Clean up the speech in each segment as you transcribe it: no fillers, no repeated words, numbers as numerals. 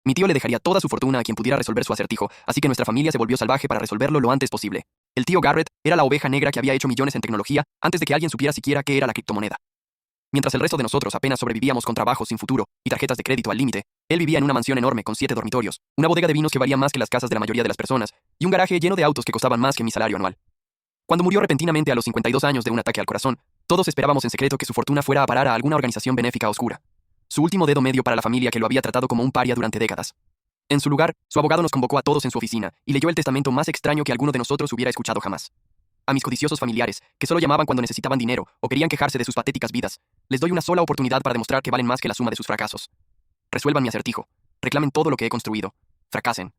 Mi tío le dejaría toda su fortuna a quien pudiera resolver su acertijo, así que nuestra familia se volvió salvaje para resolverlo lo antes posible. El tío Garrett era la oveja negra que había hecho millones en tecnología antes de que alguien supiera siquiera qué era la criptomoneda. Mientras el resto de nosotros apenas sobrevivíamos con trabajos sin futuro y tarjetas de crédito al límite, él vivía en una mansión enorme con 7 dormitorios, una bodega de vinos que valía más que las casas de la mayoría de las personas, y un garaje lleno de autos que costaban más que mi salario anual. Cuando murió repentinamente a los 52 años de un ataque al corazón, todos esperábamos en secreto que su fortuna fuera a parar a alguna organización benéfica oscura. Su último dedo medio para la familia que lo había tratado como un paria durante décadas. En su lugar, su abogado nos convocó a todos en su oficina y leyó el testamento más extraño que alguno de nosotros hubiera escuchado jamás. A mis codiciosos familiares, que solo llamaban cuando necesitaban dinero o querían quejarse de sus patéticas vidas, les doy una sola oportunidad para demostrar que valen más que la suma de sus fracasos. Resuelvan mi acertijo, reclamen todo lo que he construido, fracasen.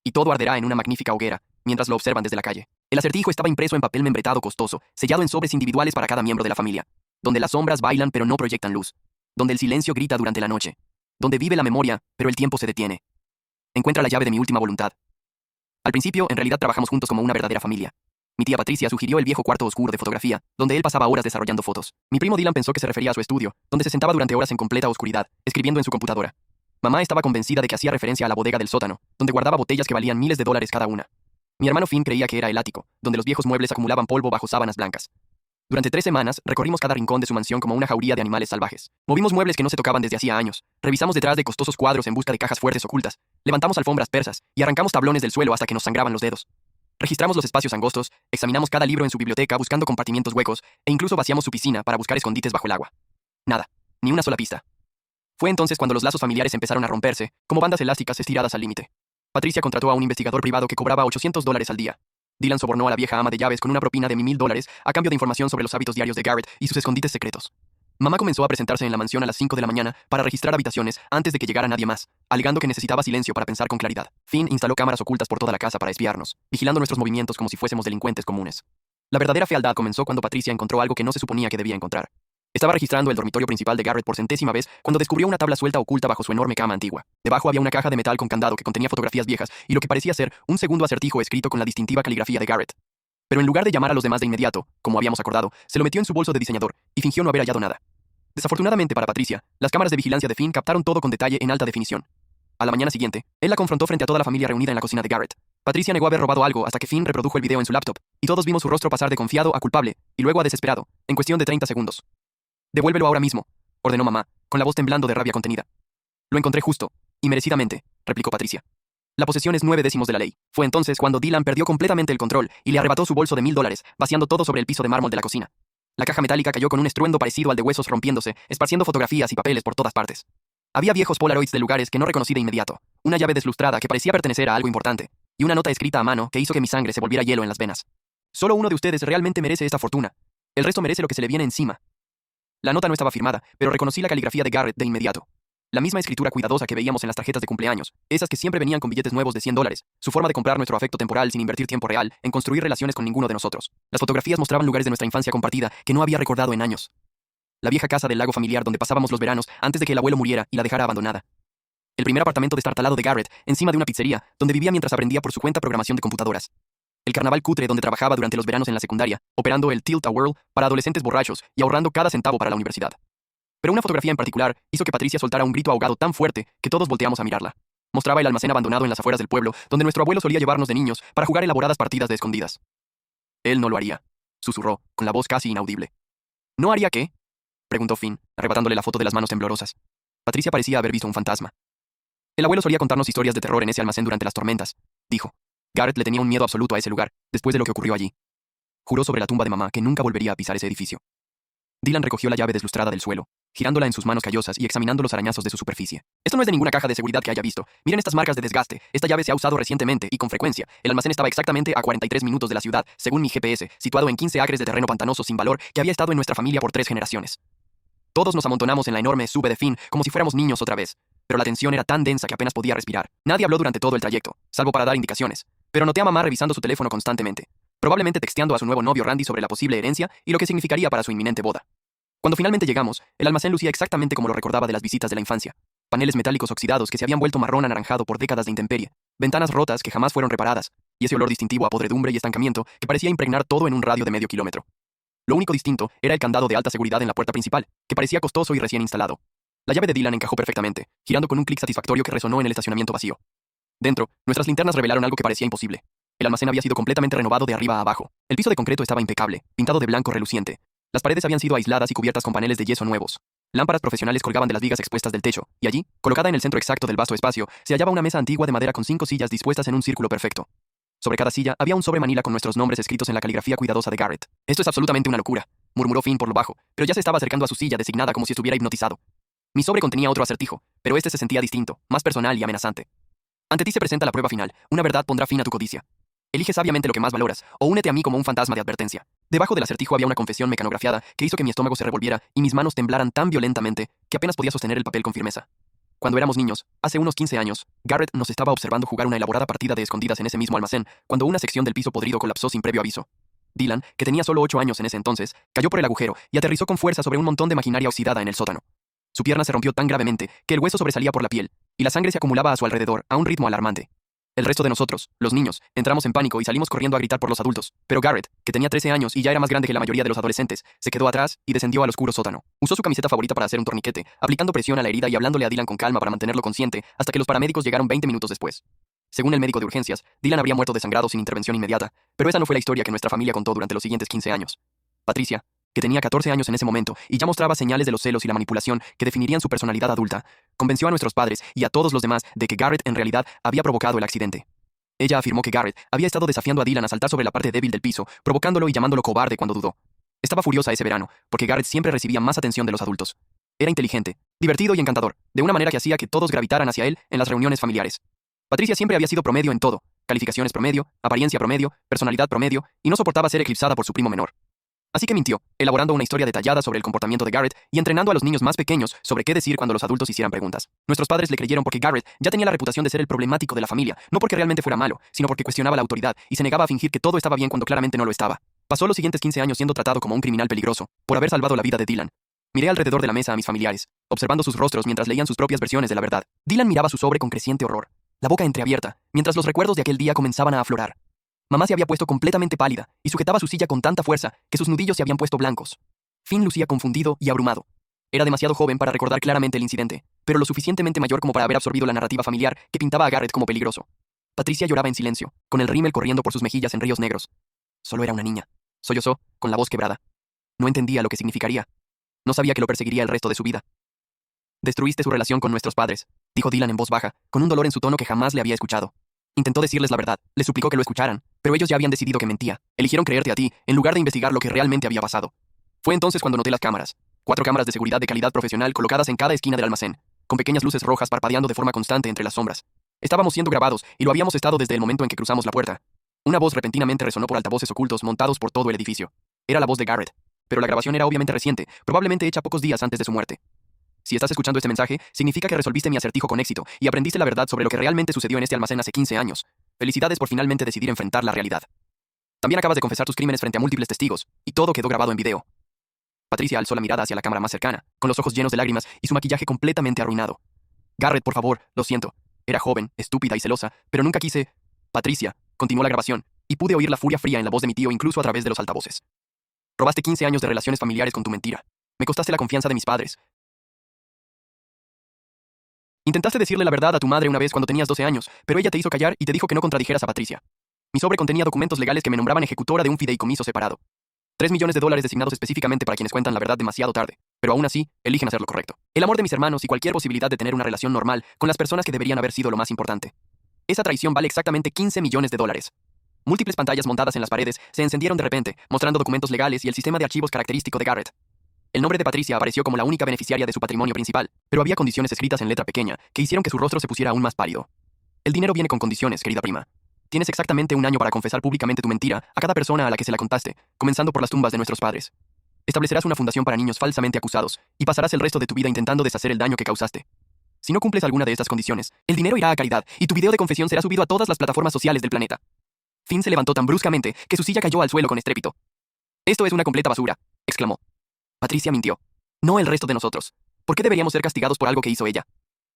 Y todo arderá en una magnífica hoguera, mientras lo observan desde la calle. El acertijo estaba impreso en papel membretado costoso, sellado en sobres individuales para cada miembro de la familia, donde las sombras bailan pero no proyectan luz, donde el silencio grita durante la noche, donde vive la memoria, pero el tiempo se detiene. Encuentra la llave de mi última voluntad. Al principio, en realidad trabajamos juntos como una verdadera familia. Mi tía Patricia sugirió el viejo cuarto oscuro de fotografía, donde él pasaba horas desarrollando fotos. Mi primo Dylan pensó que se refería a su estudio, donde se sentaba durante horas en completa oscuridad, escribiendo en su computadora. Mamá estaba convencida de que hacía referencia a la bodega del sótano, donde guardaba botellas que valían miles de dólares cada una. Mi hermano Finn creía que era el ático, donde los viejos muebles acumulaban polvo bajo sábanas blancas. Durante 3 semanas, recorrimos cada rincón de su mansión como una jauría de animales salvajes. Movimos muebles que no se tocaban desde hacía años, revisamos detrás de costosos cuadros en busca de cajas fuertes ocultas, levantamos alfombras persas y arrancamos tablones del suelo hasta que nos sangraban los dedos. Registramos los espacios angostos, examinamos cada libro en su biblioteca buscando compartimientos huecos e incluso vaciamos su piscina para buscar escondites bajo el agua. Nada, ni una sola pista. Fue entonces cuando los lazos familiares empezaron a romperse, como bandas elásticas estiradas al límite. Patricia contrató a un investigador privado que cobraba $800 al día. Dylan sobornó a la vieja ama de llaves con una propina de $1,000 a cambio de información sobre los hábitos diarios de Garrett y sus escondites secretos. Mamá comenzó a presentarse en la mansión a las 5 de la mañana para registrar habitaciones antes de que llegara nadie más, alegando que necesitaba silencio para pensar con claridad. Finn instaló cámaras ocultas por toda la casa para espiarnos, vigilando nuestros movimientos como si fuésemos delincuentes comunes. La verdadera fealdad comenzó cuando Patricia encontró algo que no se suponía que debía encontrar. Estaba registrando el dormitorio principal de Garrett por 100ª vez cuando descubrió una tabla suelta oculta bajo su enorme cama antigua. Debajo había una caja de metal con candado que contenía fotografías viejas y lo que parecía ser un segundo acertijo escrito con la distintiva caligrafía de Garrett. Pero en lugar de llamar a los demás de inmediato, como habíamos acordado, se lo metió en su bolso de diseñador y fingió no haber hallado nada. Desafortunadamente para Patricia, las cámaras de vigilancia de Finn captaron todo con detalle en alta definición. A la mañana siguiente, él la confrontó frente a toda la familia reunida en la cocina de Garrett. Patricia negó haber robado algo hasta que Finn reprodujo el video en su laptop, y todos vimos su rostro pasar de confiado a culpable, y luego a desesperado, en cuestión de 30 segundos. «Devuélvelo ahora mismo», ordenó mamá, con la voz temblando de rabia contenida. «Lo encontré justo, y merecidamente», replicó Patricia. «La posesión es 9/10 de la ley». Fue entonces cuando Dylan perdió completamente el control y le arrebató su bolso de $1,000, vaciando todo sobre el piso de mármol de la cocina. La caja metálica cayó con un estruendo parecido al de huesos rompiéndose, esparciendo fotografías y papeles por todas partes. Había viejos polaroids de lugares que no reconocí de inmediato, una llave deslustrada que parecía pertenecer a algo importante, y una nota escrita a mano que hizo que mi sangre se volviera hielo en las venas. «Solo uno de ustedes realmente merece esta fortuna. El resto merece lo que se le viene encima». La nota no estaba firmada, pero reconocí la caligrafía de Garrett de inmediato. La misma escritura cuidadosa que veíamos en las tarjetas de cumpleaños, esas que siempre venían con billetes nuevos de $100, su forma de comprar nuestro afecto temporal sin invertir tiempo real en construir relaciones con ninguno de nosotros. Las fotografías mostraban lugares de nuestra infancia compartida que no había recordado en años. La vieja casa del lago familiar donde pasábamos los veranos antes de que el abuelo muriera y la dejara abandonada. El primer apartamento destartalado de Garrett, encima de una pizzería, donde vivía mientras aprendía por su cuenta programación de computadoras. El carnaval cutre donde trabajaba durante los veranos en la secundaria, operando el Tilt-A-Whirl para adolescentes borrachos y ahorrando cada centavo para la universidad. Pero una fotografía en particular hizo que Patricia soltara un grito ahogado tan fuerte que todos volteamos a mirarla. Mostraba el almacén abandonado en las afueras del pueblo, donde nuestro abuelo solía llevarnos de niños para jugar elaboradas partidas de escondidas. «Él no lo haría», susurró, con la voz casi inaudible. «¿No haría qué?», preguntó Finn, arrebatándole la foto de las manos temblorosas. Patricia parecía haber visto un fantasma. «El abuelo solía contarnos historias de terror en ese almacén durante las tormentas», dijo. Garrett le tenía un miedo absoluto a ese lugar, después de lo que ocurrió allí. Juró sobre la tumba de mamá que nunca volvería a pisar ese edificio. Dylan recogió la llave deslustrada del suelo, girándola en sus manos callosas y examinando los arañazos de su superficie. «Esto no es de ninguna caja de seguridad que haya visto. Miren estas marcas de desgaste. Esta llave se ha usado recientemente y con frecuencia. El almacén estaba exactamente a 43 minutos de la ciudad, según mi GPS, situado en 15 acres de terreno pantanoso sin valor que había estado en nuestra familia por 3 generaciones». Todos nos amontonamos en la enorme SUV de Finn como si fuéramos niños otra vez, pero la tensión era tan densa que apenas podía respirar. Nadie habló durante todo el trayecto, salvo para dar indicaciones, pero noté a mamá revisando su teléfono constantemente, probablemente texteando a su nuevo novio Randy sobre la posible herencia y lo que significaría para su inminente boda. Cuando finalmente llegamos, el almacén lucía exactamente como lo recordaba de las visitas de la infancia. Paneles metálicos oxidados que se habían vuelto marrón anaranjado por décadas de intemperie, ventanas rotas que jamás fueron reparadas, y ese olor distintivo a podredumbre y estancamiento que parecía impregnar todo en un radio de medio kilómetro. Lo único distinto era el candado de alta seguridad en la puerta principal, que parecía costoso y recién instalado. La llave de Dylan encajó perfectamente, girando con un clic satisfactorio que resonó en el estacionamiento vacío. Dentro, nuestras linternas revelaron algo que parecía imposible. El almacén había sido completamente renovado de arriba a abajo. El piso de concreto estaba impecable, pintado de blanco reluciente. Las paredes habían sido aisladas y cubiertas con paneles de yeso nuevos. Lámparas profesionales colgaban de las vigas expuestas del techo, y allí, colocada en el centro exacto del vasto espacio, se hallaba una mesa antigua de madera con 5 sillas dispuestas en un círculo perfecto. Sobre cada silla había un sobre manila con nuestros nombres escritos en la caligrafía cuidadosa de Garrett. Esto es absolutamente una locura, murmuró Finn por lo bajo, pero ya se estaba acercando a su silla designada como si estuviera hipnotizado. Mi sobre contenía otro acertijo, pero este se sentía distinto, más personal y amenazante. Ante ti se presenta la prueba final. Una verdad pondrá fin a tu codicia. Elige sabiamente lo que más valoras, o únete a mí como un fantasma de advertencia. Debajo del acertijo había una confesión mecanografiada que hizo que mi estómago se revolviera y mis manos temblaran tan violentamente que apenas podía sostener el papel con firmeza. Cuando éramos niños, hace unos 15 años, Garrett nos estaba observando jugar una elaborada partida de escondidas en ese mismo almacén, cuando una sección del piso podrido colapsó sin previo aviso. Dylan, que tenía solo 8 años en ese entonces, cayó por el agujero y aterrizó con fuerza sobre un montón de maquinaria oxidada en el sótano. Su pierna se rompió tan gravemente que el hueso sobresalía por la piel, y la sangre se acumulaba a su alrededor a un ritmo alarmante. El resto de nosotros, los niños, entramos en pánico y salimos corriendo a gritar por los adultos, pero Garrett, que tenía 13 años y ya era más grande que la mayoría de los adolescentes, se quedó atrás y descendió al oscuro sótano. Usó su camiseta favorita para hacer un torniquete, aplicando presión a la herida y hablándole a Dylan con calma para mantenerlo consciente hasta que los paramédicos llegaron 20 minutos después. Según el médico de urgencias, Dylan habría muerto desangrado sin intervención inmediata, pero esa no fue la historia que nuestra familia contó durante los siguientes 15 años. Patricia, que tenía 14 años en ese momento y ya mostraba señales de los celos y la manipulación que definirían su personalidad adulta, convenció a nuestros padres y a todos los demás de que Garrett en realidad había provocado el accidente. Ella afirmó que Garrett había estado desafiando a Dylan a saltar sobre la parte débil del piso, provocándolo y llamándolo cobarde cuando dudó. Estaba furiosa ese verano, porque Garrett siempre recibía más atención de los adultos. Era inteligente, divertido y encantador, de una manera que hacía que todos gravitaran hacia él en las reuniones familiares. Patricia siempre había sido promedio en todo, calificaciones promedio, apariencia promedio, personalidad promedio, y no soportaba ser eclipsada por su primo menor. Así que mintió, elaborando una historia detallada sobre el comportamiento de Garrett y entrenando a los niños más pequeños sobre qué decir cuando los adultos hicieran preguntas. Nuestros padres le creyeron porque Garrett ya tenía la reputación de ser el problemático de la familia, no porque realmente fuera malo, sino porque cuestionaba la autoridad y se negaba a fingir que todo estaba bien cuando claramente no lo estaba. Pasó los siguientes 15 años siendo tratado como un criminal peligroso, por haber salvado la vida de Dylan. Miré alrededor de la mesa a mis familiares, observando sus rostros mientras leían sus propias versiones de la verdad. Dylan miraba su sobre con creciente horror, la boca entreabierta, mientras los recuerdos de aquel día comenzaban a aflorar. Mamá se había puesto completamente pálida y sujetaba su silla con tanta fuerza que sus nudillos se habían puesto blancos. Finn lucía confundido y abrumado. Era demasiado joven para recordar claramente el incidente, pero lo suficientemente mayor como para haber absorbido la narrativa familiar que pintaba a Garrett como peligroso. Patricia lloraba en silencio, con el rímel corriendo por sus mejillas en ríos negros. Solo era una niña, sollozó, con la voz quebrada. No entendía lo que significaría. No sabía que lo perseguiría el resto de su vida. Destruiste su relación con nuestros padres, dijo Dylan en voz baja, con un dolor en su tono que jamás le había escuchado. Intentó decirles la verdad, les suplicó que lo escucharan, pero ellos ya habían decidido que mentía. Eligieron creerte a ti, en lugar de investigar lo que realmente había pasado. Fue entonces cuando noté las cámaras. 4 cámaras de seguridad de calidad profesional colocadas en cada esquina del almacén, con pequeñas luces rojas parpadeando de forma constante entre las sombras. Estábamos siendo grabados, y lo habíamos estado desde el momento en que cruzamos la puerta. Una voz repentinamente resonó por altavoces ocultos montados por todo el edificio. Era la voz de Garrett, pero la grabación era obviamente reciente, probablemente hecha pocos días antes de su muerte. Si estás escuchando este mensaje, significa que resolviste mi acertijo con éxito y aprendiste la verdad sobre lo que realmente sucedió en este almacén hace 15 años. Felicidades por finalmente decidir enfrentar la realidad. También acabas de confesar tus crímenes frente a múltiples testigos, y todo quedó grabado en video. Patricia alzó la mirada hacia la cámara más cercana, con los ojos llenos de lágrimas y su maquillaje completamente arruinado. Garrett, por favor, lo siento. Era joven, estúpida y celosa, pero nunca quise... Patricia, continuó la grabación, y pude oír la furia fría en la voz de mi tío incluso a través de los altavoces. Robaste 15 años de relaciones familiares con tu mentira. Me costaste la confianza de mis padres. Intentaste decirle la verdad a tu madre una vez cuando tenías 12 años, pero ella te hizo callar y te dijo que no contradijeras a Patricia. Mi sobre contenía documentos legales que me nombraban ejecutora de un fideicomiso separado. $3 millones designados específicamente para quienes cuentan la verdad demasiado tarde, pero aún así, eligen hacer lo correcto. El amor de mis hermanos y cualquier posibilidad de tener una relación normal con las personas que deberían haber sido lo más importante. Esa traición vale exactamente $15 millones. Múltiples pantallas montadas en las paredes se encendieron de repente, mostrando documentos legales y el sistema de archivos característico de Garrett. El nombre de Patricia apareció como la única beneficiaria de su patrimonio principal, pero había condiciones escritas en letra pequeña que hicieron que su rostro se pusiera aún más pálido. El dinero viene con condiciones, querida prima. Tienes exactamente 1 año para confesar públicamente tu mentira a cada persona a la que se la contaste, comenzando por las tumbas de nuestros padres. Establecerás una fundación para niños falsamente acusados y pasarás el resto de tu vida intentando deshacer el daño que causaste. Si no cumples alguna de estas condiciones, el dinero irá a caridad y tu video de confesión será subido a todas las plataformas sociales del planeta. Finn se levantó tan bruscamente que su silla cayó al suelo con estrépito. Esto es una completa basura, exclamó. Patricia mintió. No el resto de nosotros. ¿Por qué deberíamos ser castigados por algo que hizo ella?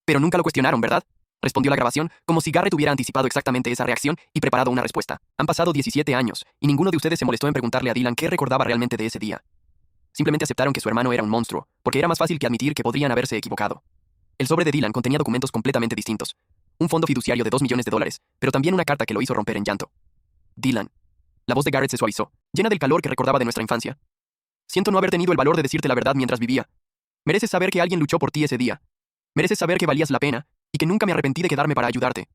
Pero nunca lo cuestionaron, ¿verdad? Respondió la grabación, como si Garrett hubiera anticipado exactamente esa reacción y preparado una respuesta. Han pasado 17 años, y ninguno de ustedes se molestó en preguntarle a Dylan qué recordaba realmente de ese día. Simplemente aceptaron que su hermano era un monstruo, porque era más fácil que admitir que podrían haberse equivocado. El sobre de Dylan contenía documentos completamente distintos. Un fondo fiduciario de $2 millones, pero también una carta que lo hizo romper en llanto. Dylan. La voz de Garrett se suavizó, llena del calor que recordaba de nuestra infancia. Siento no haber tenido el valor de decirte la verdad mientras vivía. Mereces saber que alguien luchó por ti ese día. Mereces saber que valías la pena, y que nunca me arrepentí de quedarme para ayudarte.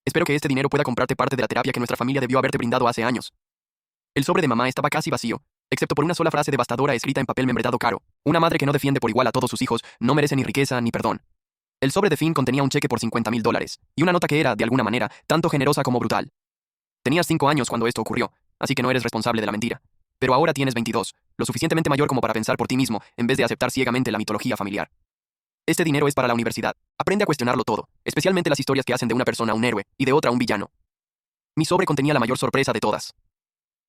Espero que este dinero pueda comprarte parte de la terapia que nuestra familia debió haberte brindado hace años. El sobre de mamá estaba casi vacío, excepto por una sola frase devastadora escrita en papel membretado caro. Una madre que no defiende por igual a todos sus hijos no merece ni riqueza ni perdón. El sobre de Finn contenía un cheque por $50,000, y una nota que era, de alguna manera, tanto generosa como brutal. Tenías 5 años cuando esto ocurrió, así que no eres responsable de la mentira. Pero ahora tienes 22, lo suficientemente mayor como para pensar por ti mismo, en vez de aceptar ciegamente la mitología familiar. Este dinero es para la universidad. Aprende a cuestionarlo todo, especialmente las historias que hacen de una persona un héroe y de otra un villano. Mi sobre contenía la mayor sorpresa de todas.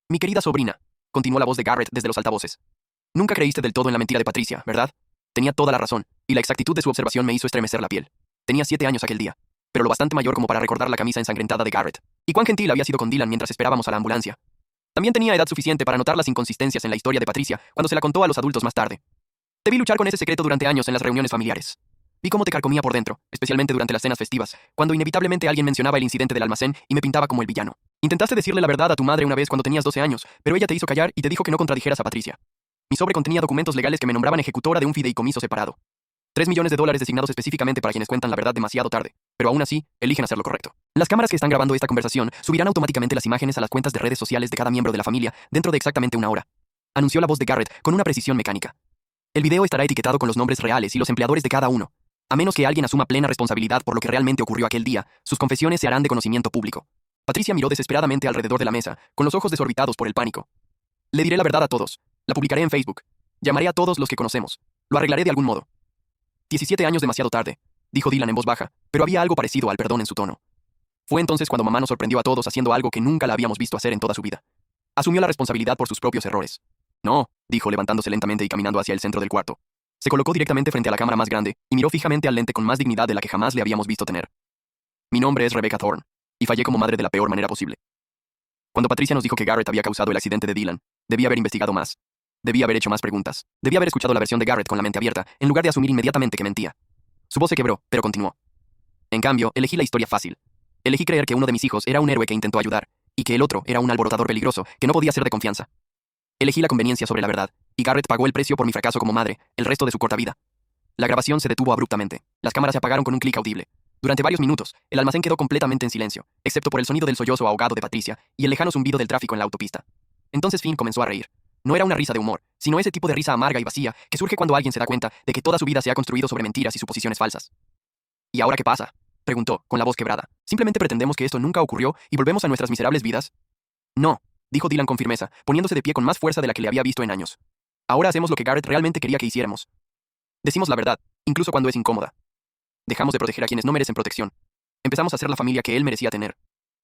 Mi querida sobrina, continuó la voz de Garrett desde los altavoces. Nunca creíste del todo en la mentira de Patricia, ¿verdad? Tenía toda la razón, y la exactitud de su observación me hizo estremecer la piel. Tenía 7 años aquel día, pero lo bastante mayor como para recordar la camisa ensangrentada de Garrett. Y cuán gentil había sido con Dylan mientras esperábamos a la ambulancia. También tenía edad suficiente para notar las inconsistencias en la historia de Patricia cuando se la contó a los adultos más tarde. Te vi luchar con ese secreto durante años en las reuniones familiares. Vi cómo te carcomía por dentro, especialmente durante las cenas festivas, cuando inevitablemente alguien mencionaba el incidente del almacén y me pintaba como el villano. Intentaste decirle la verdad a tu madre una vez cuando tenías 12 años, pero ella te hizo callar y te dijo que no contradijeras a Patricia. Mi sobre contenía documentos legales que me nombraban ejecutora de un fideicomiso separado. $3 millones designados específicamente para quienes cuentan la verdad demasiado tarde, pero aún así, eligen hacer lo correcto. Las cámaras que están grabando esta conversación subirán automáticamente las imágenes a las cuentas de redes sociales de cada miembro de la familia dentro de exactamente 1 hora. Anunció la voz de Garrett con una precisión mecánica. El video estará etiquetado con los nombres reales y los empleadores de cada uno. A menos que alguien asuma plena responsabilidad por lo que realmente ocurrió aquel día, sus confesiones se harán de conocimiento público. Patricia miró desesperadamente alrededor de la mesa, con los ojos desorbitados por el pánico. Le diré la verdad a todos. La publicaré en Facebook. Llamaré a todos los que conocemos. Lo arreglaré de algún modo. 17 años demasiado tarde, dijo Dylan en voz baja, pero había algo parecido al perdón en su tono. Fue entonces cuando mamá nos sorprendió a todos haciendo algo que nunca la habíamos visto hacer en toda su vida. Asumió la responsabilidad por sus propios errores. No, dijo levantándose lentamente y caminando hacia el centro del cuarto. Se colocó directamente frente a la cámara más grande y miró fijamente al lente con más dignidad de la que jamás le habíamos visto tener. Mi nombre es Rebecca Thorne, y fallé como madre de la peor manera posible. Cuando Patricia nos dijo que Garrett había causado el accidente de Dylan, debía haber investigado más. Debía haber hecho más preguntas. Debía haber escuchado la versión de Garrett con la mente abierta, en lugar de asumir inmediatamente que mentía. Su voz se quebró, pero continuó. En cambio, elegí la historia fácil. Elegí creer que uno de mis hijos era un héroe que intentó ayudar, y que el otro era un alborotador peligroso que no podía ser de confianza. Elegí la conveniencia sobre la verdad, y Garrett pagó el precio por mi fracaso como madre, el resto de su corta vida. La grabación se detuvo abruptamente. Las cámaras se apagaron con un clic audible. Durante varios minutos, el almacén quedó completamente en silencio, excepto por el sonido del sollozo ahogado de Patricia y el lejano zumbido del tráfico en la autopista. Entonces Finn comenzó a reír. No era una risa de humor, sino ese tipo de risa amarga y vacía que surge cuando alguien se da cuenta de que toda su vida se ha construido sobre mentiras y suposiciones falsas. ¿Y ahora qué pasa?, preguntó, con la voz quebrada. ¿Simplemente pretendemos que esto nunca ocurrió y volvemos a nuestras miserables vidas? No, dijo Dylan con firmeza, poniéndose de pie con más fuerza de la que le había visto en años. Ahora hacemos lo que Garrett realmente quería que hiciéramos. Decimos la verdad, incluso cuando es incómoda. Dejamos de proteger a quienes no merecen protección. Empezamos a ser la familia que él merecía tener.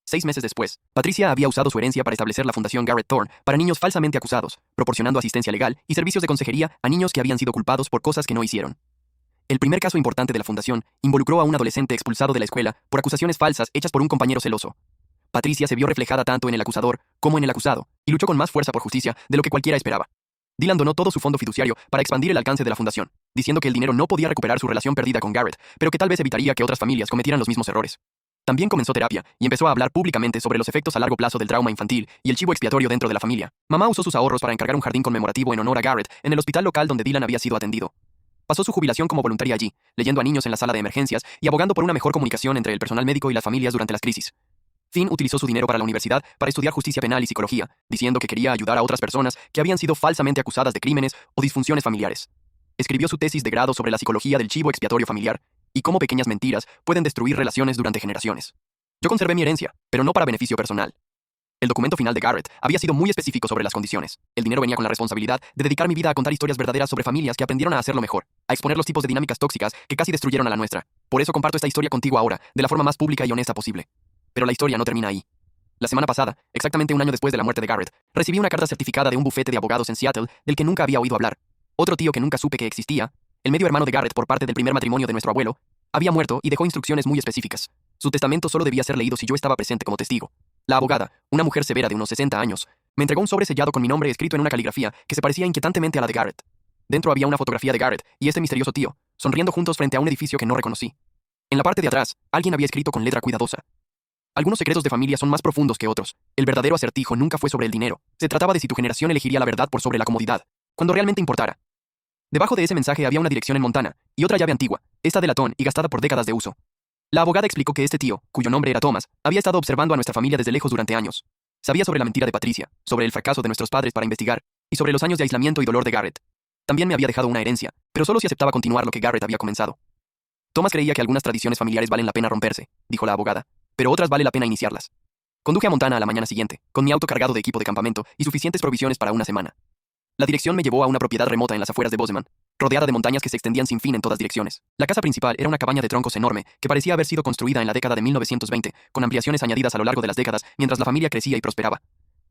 6 meses después, Patricia había usado su herencia para establecer la Fundación Garrett Thorne para niños falsamente acusados, proporcionando asistencia legal y servicios de consejería a niños que habían sido culpados por cosas que no hicieron. El primer caso importante de la fundación involucró a un adolescente expulsado de la escuela por acusaciones falsas hechas por un compañero celoso. Patricia se vio reflejada tanto en el acusador como en el acusado, y luchó con más fuerza por justicia de lo que cualquiera esperaba. Dylan donó todo su fondo fiduciario para expandir el alcance de la fundación, diciendo que el dinero no podía recuperar su relación perdida con Garrett, pero que tal vez evitaría que otras familias cometieran los mismos errores. También comenzó terapia y empezó a hablar públicamente sobre los efectos a largo plazo del trauma infantil y el chivo expiatorio dentro de la familia. Mamá usó sus ahorros para encargar un jardín conmemorativo en honor a Garrett en el hospital local donde Dylan había sido atendido. Pasó su jubilación como voluntaria allí, leyendo a niños en la sala de emergencias y abogando por una mejor comunicación entre el personal médico y las familias durante las crisis. Finn utilizó su dinero para la universidad para estudiar justicia penal y psicología, diciendo que quería ayudar a otras personas que habían sido falsamente acusadas de crímenes o disfunciones familiares. Escribió su tesis de grado sobre la psicología del chivo expiatorio familiar y cómo pequeñas mentiras pueden destruir relaciones durante generaciones. Yo conservé mi herencia, pero no para beneficio personal. El documento final de Garrett había sido muy específico sobre las condiciones. El dinero venía con la responsabilidad de dedicar mi vida a contar historias verdaderas sobre familias que aprendieron a hacerlo mejor, a exponer los tipos de dinámicas tóxicas que casi destruyeron a la nuestra. Por eso comparto esta historia contigo ahora, de la forma más pública y honesta posible. Pero la historia no termina ahí. La semana pasada, exactamente 1 año después de la muerte de Garrett, recibí una carta certificada de un bufete de abogados en Seattle del que nunca había oído hablar. Otro tío que nunca supe que existía, el medio hermano de Garrett por parte del primer matrimonio de nuestro abuelo, había muerto y dejó instrucciones muy específicas. Su testamento solo debía ser leído si yo estaba presente como testigo. La abogada, una mujer severa de unos 60 años, Me entregó un sobre sellado con mi nombre escrito en una caligrafía que se parecía inquietantemente a la de Garrett. Dentro había una fotografía de Garrett y este misterioso tío, sonriendo juntos frente a un edificio que no reconocí. En la parte de atrás, alguien había escrito con letra cuidadosa: algunos secretos de familia son más profundos que otros. El verdadero acertijo nunca fue sobre el dinero. Se trataba de si tu generación elegiría la verdad por sobre la comodidad, cuando realmente importara. Debajo de ese mensaje había una dirección en Montana y otra llave antigua, esta de latón y gastada por décadas de uso. La abogada explicó que este tío, cuyo nombre era Thomas, había estado observando a nuestra familia desde lejos durante años. Sabía sobre la mentira de Patricia, sobre el fracaso de nuestros padres para investigar y sobre los años de aislamiento y dolor de Garrett. También me había dejado una herencia, pero solo si aceptaba continuar lo que Garrett había comenzado. Thomas creía que algunas tradiciones familiares valen la pena romperse, dijo la abogada, pero otras vale la pena iniciarlas. Conduje a Montana a la mañana siguiente, con mi auto cargado de equipo de campamento y suficientes provisiones para una semana. La dirección me llevó a una propiedad remota en las afueras de Bozeman, rodeada de montañas que se extendían sin fin en todas direcciones. La casa principal era una cabaña de troncos enorme que parecía haber sido construida en la década de 1920, con ampliaciones añadidas a lo largo de las décadas mientras la familia crecía y prosperaba.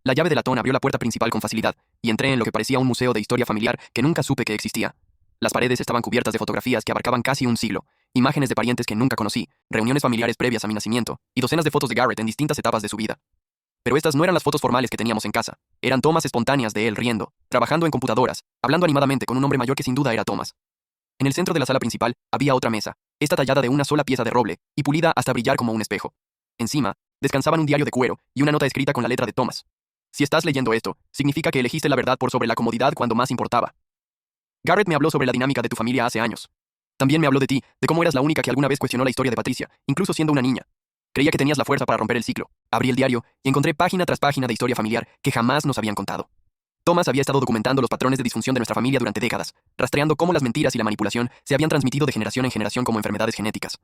La llave de latón abrió la puerta principal con facilidad, y entré en lo que parecía un museo de historia familiar que nunca supe que existía. Las paredes estaban cubiertas de fotografías que abarcaban casi un siglo, imágenes de parientes que nunca conocí, reuniones familiares previas a mi nacimiento, y docenas de fotos de Garrett en distintas etapas de su vida. Pero estas no eran las fotos formales que teníamos en casa. Eran tomas espontáneas de él riendo, trabajando en computadoras, hablando animadamente con un hombre mayor que sin duda era Thomas. En el centro de la sala principal había otra mesa, esta tallada de una sola pieza de roble y pulida hasta brillar como un espejo. Encima, descansaban un diario de cuero y una nota escrita con la letra de Thomas. Si estás leyendo esto, significa que elegiste la verdad por sobre la comodidad cuando más importaba. Garrett me habló sobre la dinámica de tu familia hace años. También me habló de ti, de cómo eras la única que alguna vez cuestionó la historia de Patricia, incluso siendo una niña. Creía que tenías la fuerza para romper el ciclo. Abrí el diario y encontré página tras página de historia familiar que jamás nos habían contado. Thomas había estado documentando los patrones de disfunción de nuestra familia durante décadas, rastreando cómo las mentiras y la manipulación se habían transmitido de generación en generación como enfermedades genéticas.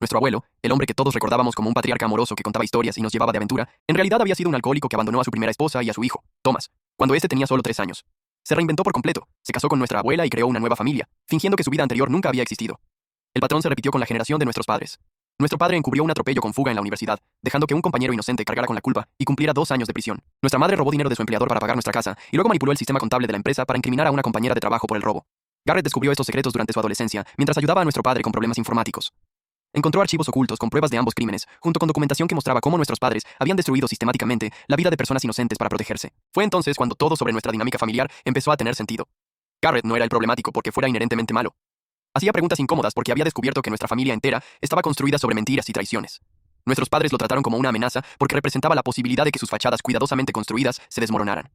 Nuestro abuelo, el hombre que todos recordábamos como un patriarca amoroso que contaba historias y nos llevaba de aventura, en realidad había sido un alcohólico que abandonó a su primera esposa y a su hijo, Thomas, cuando éste tenía solo 3 años. Se reinventó por completo, se casó con nuestra abuela y creó una nueva familia, fingiendo que su vida anterior nunca había existido. El patrón se repitió con la generación de nuestros padres. Nuestro padre encubrió un atropello con fuga en la universidad, dejando que un compañero inocente cargara con la culpa y cumpliera 2 años de prisión. Nuestra madre robó dinero de su empleador para pagar nuestra casa y luego manipuló el sistema contable de la empresa para incriminar a una compañera de trabajo por el robo. Garrett descubrió estos secretos durante su adolescencia, mientras ayudaba a nuestro padre con problemas informáticos. Encontró archivos ocultos con pruebas de ambos crímenes, junto con documentación que mostraba cómo nuestros padres habían destruido sistemáticamente la vida de personas inocentes para protegerse. Fue entonces cuando todo sobre nuestra dinámica familiar empezó a tener sentido. Garrett no era el problemático porque fuera inherentemente malo. Hacía preguntas incómodas porque había descubierto que nuestra familia entera estaba construida sobre mentiras y traiciones. Nuestros padres lo trataron como una amenaza porque representaba la posibilidad de que sus fachadas cuidadosamente construidas se desmoronaran.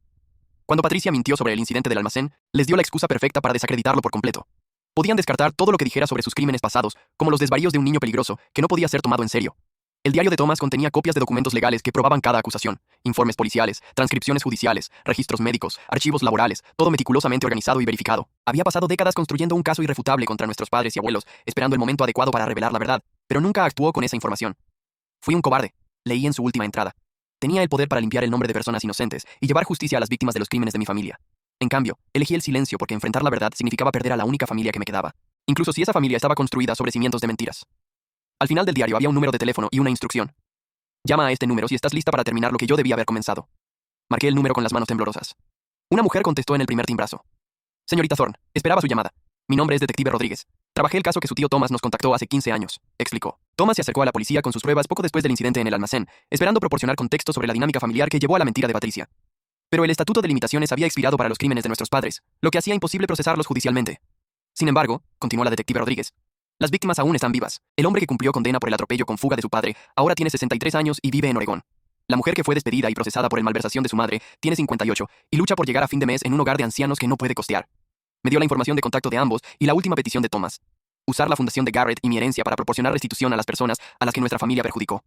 Cuando Patricia mintió sobre el incidente del almacén, les dio la excusa perfecta para desacreditarlo por completo. Podían descartar todo lo que dijera sobre sus crímenes pasados, como los desvaríos de un niño peligroso que no podía ser tomado en serio. El diario de Thomas contenía copias de documentos legales que probaban cada acusación, informes policiales, transcripciones judiciales, registros médicos, archivos laborales, todo meticulosamente organizado y verificado. Había pasado décadas construyendo un caso irrefutable contra nuestros padres y abuelos, esperando el momento adecuado para revelar la verdad, pero nunca actuó con esa información. Fui un cobarde, leí en su última entrada. Tenía el poder para limpiar el nombre de personas inocentes y llevar justicia a las víctimas de los crímenes de mi familia. En cambio, elegí el silencio porque enfrentar la verdad significaba perder a la única familia que me quedaba, incluso si esa familia estaba construida sobre cimientos de mentiras. Al final del diario había un número de teléfono y una instrucción. Llama a este número si estás lista para terminar lo que yo debía haber comenzado. Marqué el número con las manos temblorosas. Una mujer contestó en el primer timbrazo. Señorita Thorne, esperaba su llamada. Mi nombre es Detective Rodríguez. Trabajé el caso que su tío Thomas nos contactó hace 15 años, explicó. Thomas se acercó a la policía con sus pruebas poco después del incidente en el almacén, esperando proporcionar contexto sobre la dinámica familiar que llevó a la mentira de Patricia. Pero el estatuto de limitaciones había expirado para los crímenes de nuestros padres, lo que hacía imposible procesarlos judicialmente. Sin embargo, continuó la detective Rodríguez, las víctimas aún están vivas. El hombre que cumplió condena por el atropello con fuga de su padre ahora tiene 63 años y vive en Oregón. La mujer que fue despedida y procesada por el malversación de su madre tiene 58 y lucha por llegar a fin de mes en un hogar de ancianos que no puede costear. Me dio la información de contacto de ambos y la última petición de Thomas: usar la fundación de Garrett y mi herencia para proporcionar restitución a las personas a las que nuestra familia perjudicó.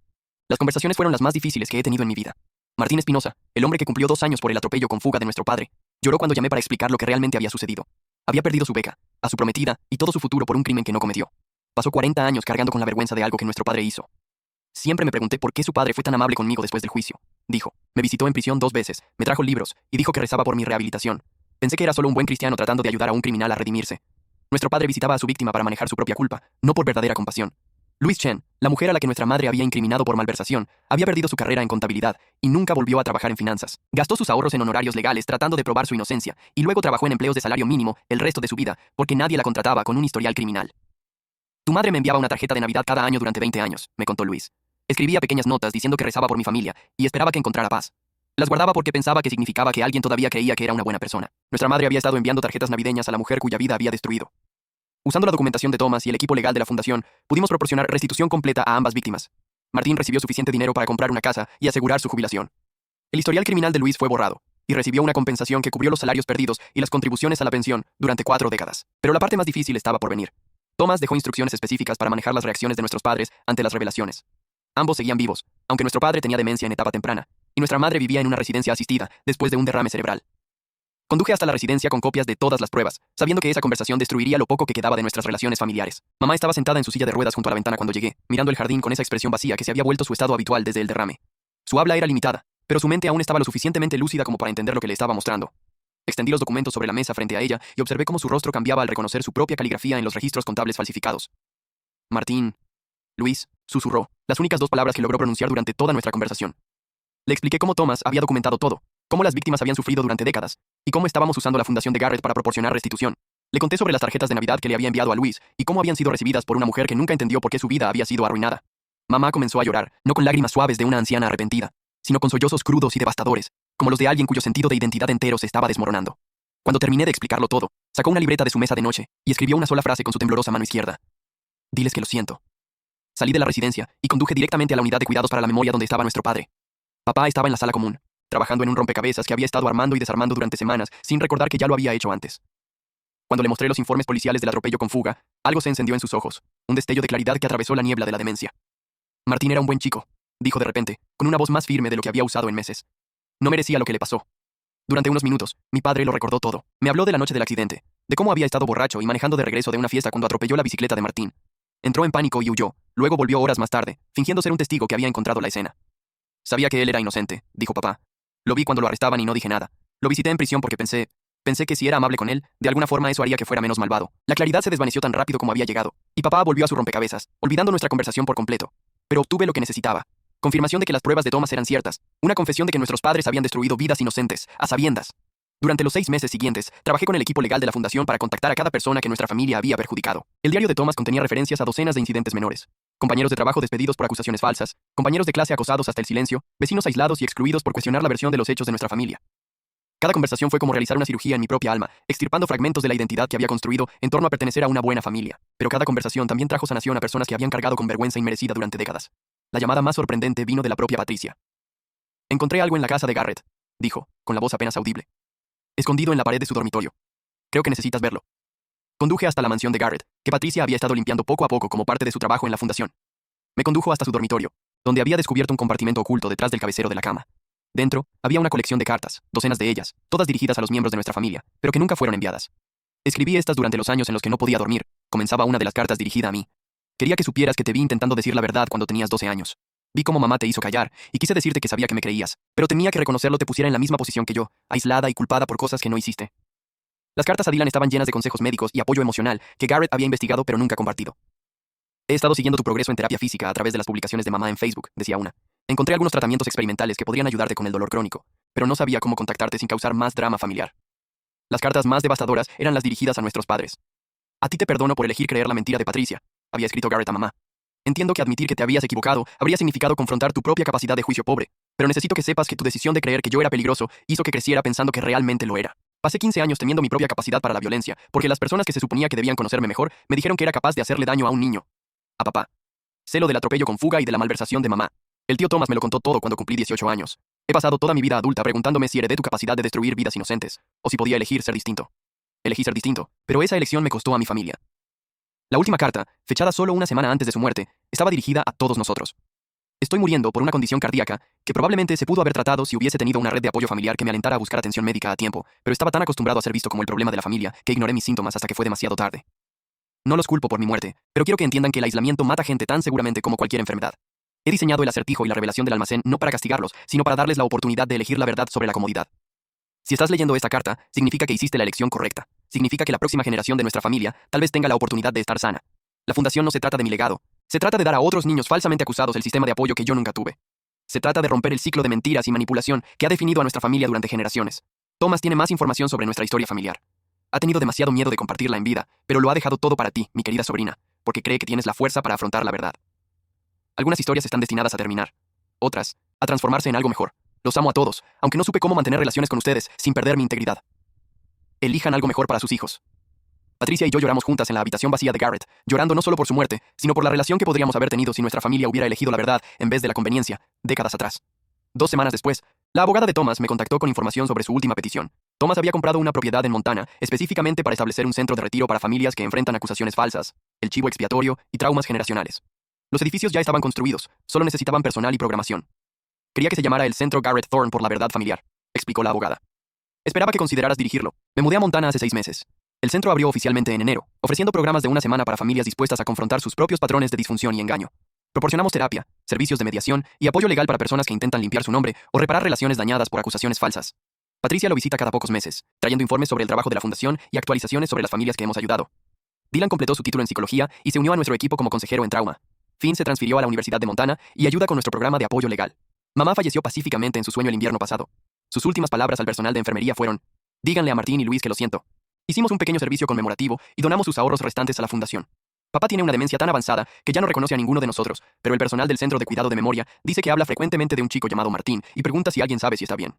Las conversaciones fueron las más difíciles que he tenido en mi vida. Martín Espinosa, el hombre que cumplió 2 años por el atropello con fuga de nuestro padre, lloró cuando llamé para explicar lo que realmente había sucedido. Había perdido su beca, a su prometida y todo su futuro por un crimen que no cometió. Pasó 40 años cargando con la vergüenza de algo que nuestro padre hizo. Siempre me pregunté por qué su padre fue tan amable conmigo después del juicio. Dijo, me visitó en prisión 2 veces, me trajo libros y dijo que rezaba por mi rehabilitación. Pensé que era solo un buen cristiano tratando de ayudar a un criminal a redimirse. Nuestro padre visitaba a su víctima para manejar su propia culpa, no por verdadera compasión. Louise Chen, la mujer a la que nuestra madre había incriminado por malversación, había perdido su carrera en contabilidad y nunca volvió a trabajar en finanzas. Gastó sus ahorros en honorarios legales tratando de probar su inocencia y luego trabajó en empleos de salario mínimo el resto de su vida porque nadie la contrataba con un historial criminal. Tu madre me enviaba una tarjeta de Navidad cada año durante 20 años, me contó Luis. Escribía pequeñas notas diciendo que rezaba por mi familia y esperaba que encontrara paz. Las guardaba porque pensaba que significaba que alguien todavía creía que era una buena persona. Nuestra madre había estado enviando tarjetas navideñas a la mujer cuya vida había destruido. Usando la documentación de Thomas y el equipo legal de la fundación, pudimos proporcionar restitución completa a ambas víctimas. Martín recibió suficiente dinero para comprar una casa y asegurar su jubilación. El historial criminal de Luis fue borrado, y recibió una compensación que cubrió los salarios perdidos y las contribuciones a la pensión durante 4 décadas. Pero la parte más difícil estaba por venir. Thomas dejó instrucciones específicas para manejar las reacciones de nuestros padres ante las revelaciones. Ambos seguían vivos, aunque nuestro padre tenía demencia en etapa temprana, y nuestra madre vivía en una residencia asistida después de un derrame cerebral. Conduje hasta la residencia con copias de todas las pruebas, sabiendo que esa conversación destruiría lo poco que quedaba de nuestras relaciones familiares. Mamá estaba sentada en su silla de ruedas junto a la ventana cuando llegué, mirando el jardín con esa expresión vacía que se había vuelto su estado habitual desde el derrame. Su habla era limitada, pero su mente aún estaba lo suficientemente lúcida como para entender lo que le estaba mostrando. Extendí los documentos sobre la mesa frente a ella y observé cómo su rostro cambiaba al reconocer su propia caligrafía en los registros contables falsificados. Martín. Luis, susurró, las únicas 2 palabras que logró pronunciar durante toda nuestra conversación. Le expliqué cómo Thomas había documentado todo, cómo las víctimas habían sufrido durante décadas, y cómo estábamos usando la fundación de Garrett para proporcionar restitución. Le conté sobre las tarjetas de Navidad que le había enviado a Luis, y cómo habían sido recibidas por una mujer que nunca entendió por qué su vida había sido arruinada. Mamá comenzó a llorar, no con lágrimas suaves de una anciana arrepentida, sino con sollozos crudos y devastadores, como los de alguien cuyo sentido de identidad entero se estaba desmoronando. Cuando terminé de explicarlo todo, sacó una libreta de su mesa de noche, y escribió una sola frase con su temblorosa mano izquierda. Diles que lo siento. Salí de la residencia, y conduje directamente a la unidad de cuidados para la memoria donde estaba nuestro padre. Papá estaba en la sala común, trabajando en un rompecabezas que había estado armando y desarmando durante semanas, sin recordar que ya lo había hecho antes. Cuando le mostré los informes policiales del atropello con fuga, algo se encendió en sus ojos, un destello de claridad que atravesó la niebla de la demencia. Martín era un buen chico, dijo de repente, con una voz más firme de lo que había usado en meses. No merecía lo que le pasó. Durante unos minutos, mi padre lo recordó todo. Me habló de la noche del accidente, de cómo había estado borracho y manejando de regreso de una fiesta cuando atropelló la bicicleta de Martín. Entró en pánico y huyó, luego volvió horas más tarde, fingiendo ser un testigo que había encontrado la escena. Sabía que él era inocente, dijo papá. Lo vi cuando lo arrestaban y no dije nada. Lo visité en prisión porque pensé que si era amable con él, de alguna forma eso haría que fuera menos malvado. La claridad se desvaneció tan rápido como había llegado, y papá volvió a su rompecabezas, olvidando nuestra conversación por completo. Pero obtuve lo que necesitaba. Confirmación de que las pruebas de Thomas eran ciertas, una confesión de que nuestros padres habían destruido vidas inocentes, a sabiendas. Durante los 6 meses siguientes, trabajé con el equipo legal de la fundación para contactar a cada persona que nuestra familia había perjudicado. El diario de Thomas contenía referencias a docenas de incidentes menores. Compañeros de trabajo despedidos por acusaciones falsas, compañeros de clase acosados hasta el silencio, vecinos aislados y excluidos por cuestionar la versión de los hechos de nuestra familia. Cada conversación fue como realizar una cirugía en mi propia alma, extirpando fragmentos de la identidad que había construido en torno a pertenecer a una buena familia. Pero cada conversación también trajo sanación a personas que habían cargado con vergüenza inmerecida durante décadas. La llamada más sorprendente vino de la propia Patricia. Encontré algo en la casa de Garrett, dijo, con la voz apenas audible. Escondido en la pared de su dormitorio. Creo que necesitas verlo. Conduje hasta la mansión de Garrett, que Patricia había estado limpiando poco a poco como parte de su trabajo en la fundación. Me condujo hasta su dormitorio, donde había descubierto un compartimento oculto detrás del cabecero de la cama. Dentro, había una colección de cartas, docenas de ellas, todas dirigidas a los miembros de nuestra familia, pero que nunca fueron enviadas. Escribí estas durante los años en los que no podía dormir. Comenzaba una de las cartas dirigida a mí. Quería que supieras que te vi intentando decir la verdad cuando tenías 12 años. Vi cómo mamá te hizo callar, y quise decirte que sabía que me creías, pero temía que reconocerlo te pusiera en la misma posición que yo, aislada y culpada por cosas que no hiciste. Las cartas a Dylan estaban llenas de consejos médicos y apoyo emocional que Garrett había investigado pero nunca compartido. He estado siguiendo tu progreso en terapia física a través de las publicaciones de mamá en Facebook, decía una. Encontré algunos tratamientos experimentales que podrían ayudarte con el dolor crónico, pero no sabía cómo contactarte sin causar más drama familiar. Las cartas más devastadoras eran las dirigidas a nuestros padres. A ti te perdono por elegir creer la mentira de Patricia, había escrito Garrett a mamá. Entiendo que admitir que te habías equivocado habría significado confrontar tu propia capacidad de juicio pobre, pero necesito que sepas que tu decisión de creer que yo era peligroso hizo que creciera pensando que realmente lo era. Pasé 15 años temiendo mi propia capacidad para la violencia, porque las personas que se suponía que debían conocerme mejor me dijeron que era capaz de hacerle daño a un niño. A papá. Sé lo del atropello con fuga y de la malversación de mamá. El tío Thomas me lo contó todo cuando cumplí 18 años. He pasado toda mi vida adulta preguntándome si heredé tu capacidad de destruir vidas inocentes, o si podía elegir ser distinto. Elegí ser distinto, pero esa elección me costó a mi familia. La última carta, fechada solo una semana antes de su muerte, estaba dirigida a todos nosotros. Estoy muriendo por una condición cardíaca que probablemente se pudo haber tratado si hubiese tenido una red de apoyo familiar que me alentara a buscar atención médica a tiempo, pero estaba tan acostumbrado a ser visto como el problema de la familia que ignoré mis síntomas hasta que fue demasiado tarde. No los culpo por mi muerte, pero quiero que entiendan que el aislamiento mata gente tan seguramente como cualquier enfermedad. He diseñado el acertijo y la revelación del almacén no para castigarlos, sino para darles la oportunidad de elegir la verdad sobre la comodidad. Si estás leyendo esta carta, significa que hiciste la elección correcta. Significa que la próxima generación de nuestra familia tal vez tenga la oportunidad de estar sana. La fundación no se trata de mi legado. Se trata de dar a otros niños falsamente acusados el sistema de apoyo que yo nunca tuve. Se trata de romper el ciclo de mentiras y manipulación que ha definido a nuestra familia durante generaciones. Thomas tiene más información sobre nuestra historia familiar. Ha tenido demasiado miedo de compartirla en vida, pero lo ha dejado todo para ti, mi querida sobrina, porque cree que tienes la fuerza para afrontar la verdad. Algunas historias están destinadas a terminar. Otras, a transformarse en algo mejor. Los amo a todos, aunque no supe cómo mantener relaciones con ustedes sin perder mi integridad. Elijan algo mejor para sus hijos. Patricia y yo lloramos juntas en la habitación vacía de Garrett, llorando no solo por su muerte, sino por la relación que podríamos haber tenido si nuestra familia hubiera elegido la verdad en vez de la conveniencia, décadas atrás. 2 semanas después, la abogada de Thomas me contactó con información sobre su última petición. Thomas había comprado una propiedad en Montana, específicamente para establecer un centro de retiro para familias que enfrentan acusaciones falsas, el chivo expiatorio y traumas generacionales. Los edificios ya estaban construidos, solo necesitaban personal y programación. Quería que se llamara el Centro Garrett Thorne por la verdad familiar, explicó la abogada. Esperaba que consideraras dirigirlo. Me mudé a Montana hace 6 meses. El centro abrió oficialmente en enero, ofreciendo programas de 1 semana para familias dispuestas a confrontar sus propios patrones de disfunción y engaño. Proporcionamos terapia, servicios de mediación y apoyo legal para personas que intentan limpiar su nombre o reparar relaciones dañadas por acusaciones falsas. Patricia lo visita cada pocos meses, trayendo informes sobre el trabajo de la fundación y actualizaciones sobre las familias que hemos ayudado. Dylan completó su título en psicología y se unió a nuestro equipo como consejero en trauma. Finn se transfirió a la Universidad de Montana y ayuda con nuestro programa de apoyo legal. Mamá falleció pacíficamente en su sueño el invierno pasado. Sus últimas palabras al personal de enfermería fueron: díganle a Martín y Luis que lo siento. Hicimos un pequeño servicio conmemorativo y donamos sus ahorros restantes a la fundación. Papá tiene una demencia tan avanzada que ya no reconoce a ninguno de nosotros, pero el personal del Centro de Cuidado de Memoria dice que habla frecuentemente de un chico llamado Martín y pregunta si alguien sabe si está bien.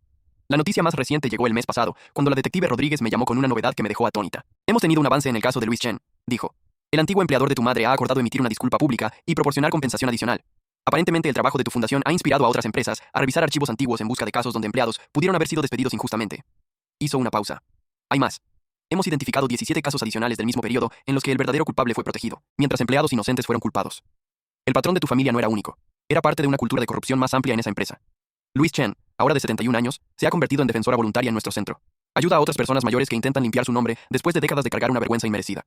La noticia más reciente llegó el mes pasado, cuando la detective Rodríguez me llamó con una novedad que me dejó atónita. Hemos tenido un avance en el caso de Luis Chen, dijo. El antiguo empleador de tu madre ha acordado emitir una disculpa pública y proporcionar compensación adicional. Aparentemente el trabajo de tu fundación ha inspirado a otras empresas a revisar archivos antiguos en busca de casos donde empleados pudieron haber sido despedidos injustamente. Hizo una pausa. Hay más. Hemos identificado 17 casos adicionales del mismo periodo en los que el verdadero culpable fue protegido, mientras empleados inocentes fueron culpados. El patrón de tu familia no era único. Era parte de una cultura de corrupción más amplia en esa empresa. Luis Chen, ahora de 71 años, se ha convertido en defensora voluntaria en nuestro centro. Ayuda a otras personas mayores que intentan limpiar su nombre después de décadas de cargar una vergüenza inmerecida.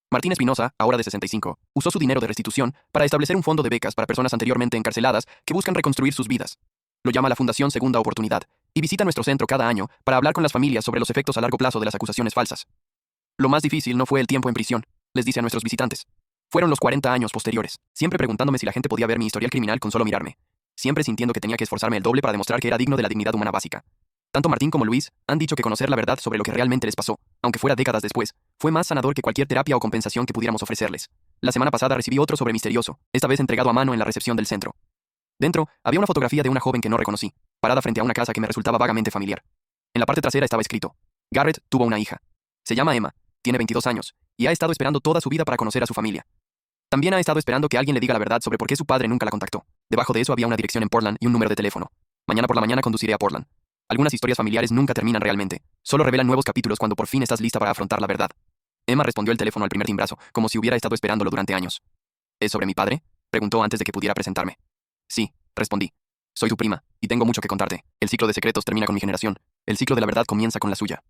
Martín Espinosa, ahora de 65, usó su dinero de restitución para establecer un fondo de becas para personas anteriormente encarceladas que buscan reconstruir sus vidas. Lo llama la Fundación Segunda Oportunidad y visita nuestro centro cada año para hablar con las familias sobre los efectos a largo plazo de las acusaciones falsas. Lo más difícil no fue el tiempo en prisión, les dice a nuestros visitantes. Fueron los 40 años posteriores, siempre preguntándome si la gente podía ver mi historial criminal con solo mirarme. Siempre sintiendo que tenía que esforzarme el doble para demostrar que era digno de la dignidad humana básica. Tanto Martín como Luis han dicho que conocer la verdad sobre lo que realmente les pasó, aunque fuera décadas después, fue más sanador que cualquier terapia o compensación que pudiéramos ofrecerles. La semana pasada recibí otro sobre misterioso, esta vez entregado a mano en la recepción del centro. Dentro, había una fotografía de una joven que no reconocí, parada frente a una casa que me resultaba vagamente familiar. En la parte trasera estaba escrito: Garrett tuvo una hija. Se llama Emma, tiene 22 años, y ha estado esperando toda su vida para conocer a su familia. También ha estado esperando que alguien le diga la verdad sobre por qué su padre nunca la contactó. Debajo de eso había una dirección en Portland y un número de teléfono. Mañana por la mañana conduciré a Portland. Algunas historias familiares nunca terminan realmente, solo revelan nuevos capítulos cuando por fin estás lista para afrontar la verdad. Emma respondió el teléfono al primer timbrazo, como si hubiera estado esperándolo durante años. ¿Es sobre mi padre?, preguntó antes de que pudiera presentarme. Sí, respondí. Soy tu prima, y tengo mucho que contarte. El ciclo de secretos termina con mi generación. El ciclo de la verdad comienza con la suya.